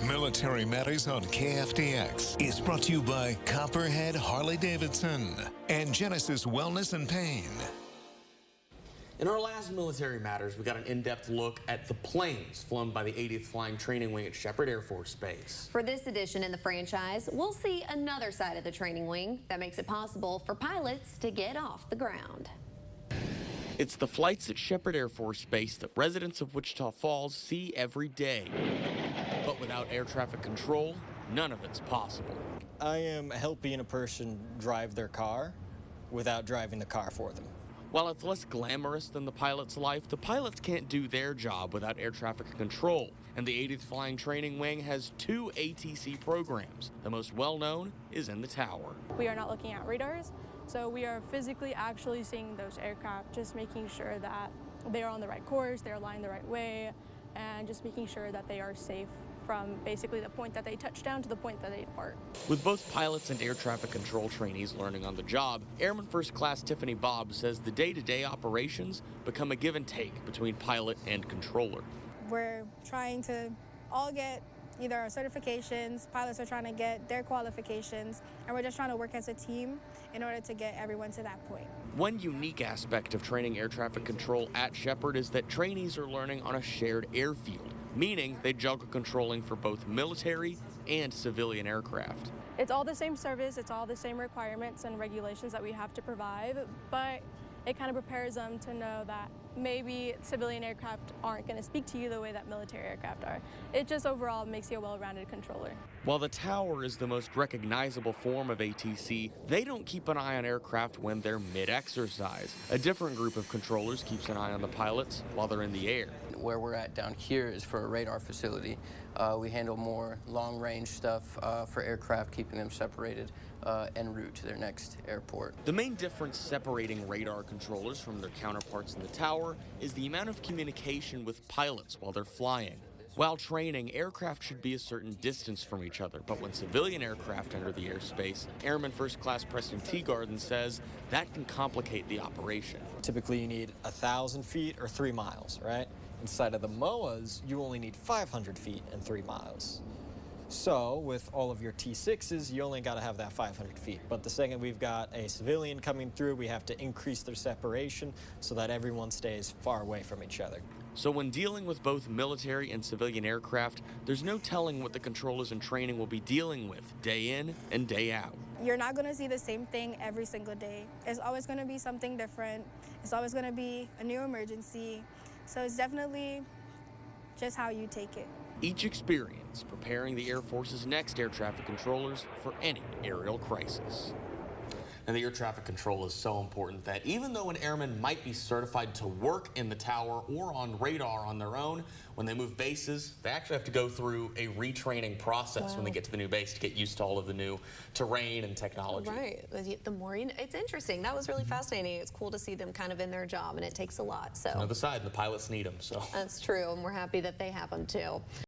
Military Matters on KFDX is brought to you by Copperhead Harley-Davidson and Genesis Wellness and Pain. In our last Military Matters, we got an in-depth look at the planes flown by the 80th Flying Training Wing at Sheppard Air Force Base. For this edition in the franchise, we'll see another side of the training wing that makes it possible for pilots to get off the ground. It's the flights at Sheppard Air Force Base that residents of Wichita Falls see every day. But without air traffic control, none of it's possible. I am helping a person drive their car without driving the car for them. While it's less glamorous than the pilot's life, the pilots can't do their job without air traffic control. And the 80th Flying Training Wing has 2 ATC programs. The most well-known is in the tower. We are not looking at radars, so we are physically actually seeing those aircraft, just making sure that they are on the right course, they're aligned the right way, and just making sure that they are safe from basically the point that they touch down to the point that they depart. With both pilots and air traffic control trainees learning on the job, Airman First Class Tiffany Bobb says the day-to-day operations become a give and take between pilot and controller. We're trying to all get either our certifications, pilots are trying to get their qualifications, and we're just trying to work as a team in order to get everyone to that point. One unique aspect of training air traffic control at Sheppard is that trainees are learning on a shared airfield, meaning they juggle controlling for both military and civilian aircraft. It's all the same service, it's all the same requirements and regulations that we have to provide, but it kind of prepares them to know that maybe civilian aircraft aren't going to speak to you the way that military aircraft are. It just overall makes you a well-rounded controller. While the tower is the most recognizable form of ATC, they don't keep an eye on aircraft when they're mid-exercise. A different group of controllers keeps an ite on the pilots while they're in the air. Where we're at down here is for a radar facility. We handle more long-range stuff for aircraft, keeping them separated en route to their next airport. The main difference separating radar controllers from their counterparts in the tower is the amount of communication with pilots while they're flying. While training, aircraft should be a certain distance from each other, but when civilian aircraft enter the airspace, Airman First Class Preston Teagarden says that can complicate the operation. Typically you need 1,000 feet or 3 miles, right? Inside of the MOAs, you only need 500 feet and 3 miles. So with all of your T6s, you only got to have that 500 feet. But the second we've got a civilian coming through, we have to increase their separation so that everyone stays far away from each other. So when dealing with both military and civilian aircraft, there's no telling what the controllers in training will be dealing with day in and day out. You're not going to see the same thing every single day. It's always going to be something different. It's always going to be a new emergency. So it's definitely just how you take it. Each experience preparing the Air Force's next air traffic controllers for any aerial crisis. And the air traffic control is so important that even though an airman might be certified to work in the tower or on radar on their own, when they move bases, they actually have to go through a retraining process when they get to the new base to get used to all of the new terrain and technology. Right. The more you know, it's interesting. That was really fascinating. It's cool to see them kind of in their job, and it takes a lot. So On the other side, the pilots need them. So that's true, and we're happy that they have them too.